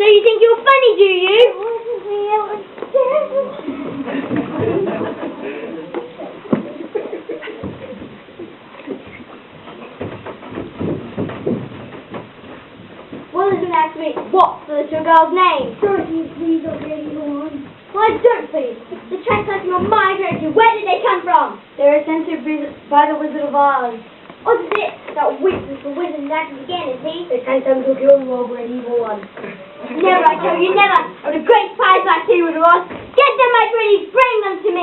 So you think you're funny, do you? Well, isn't that sweet? What's the little girl's name? Don't you please already on? Why don't please? The translators on my direction, where did they come from? They were sent to by the Wizard of Oz. Oz is it? That wizard for wizard acting again, is he? They sent them to kill you over an evil one. Never, I tell you, never. I would a great prize like he would have lost. Get them, my pretties, bring them to me.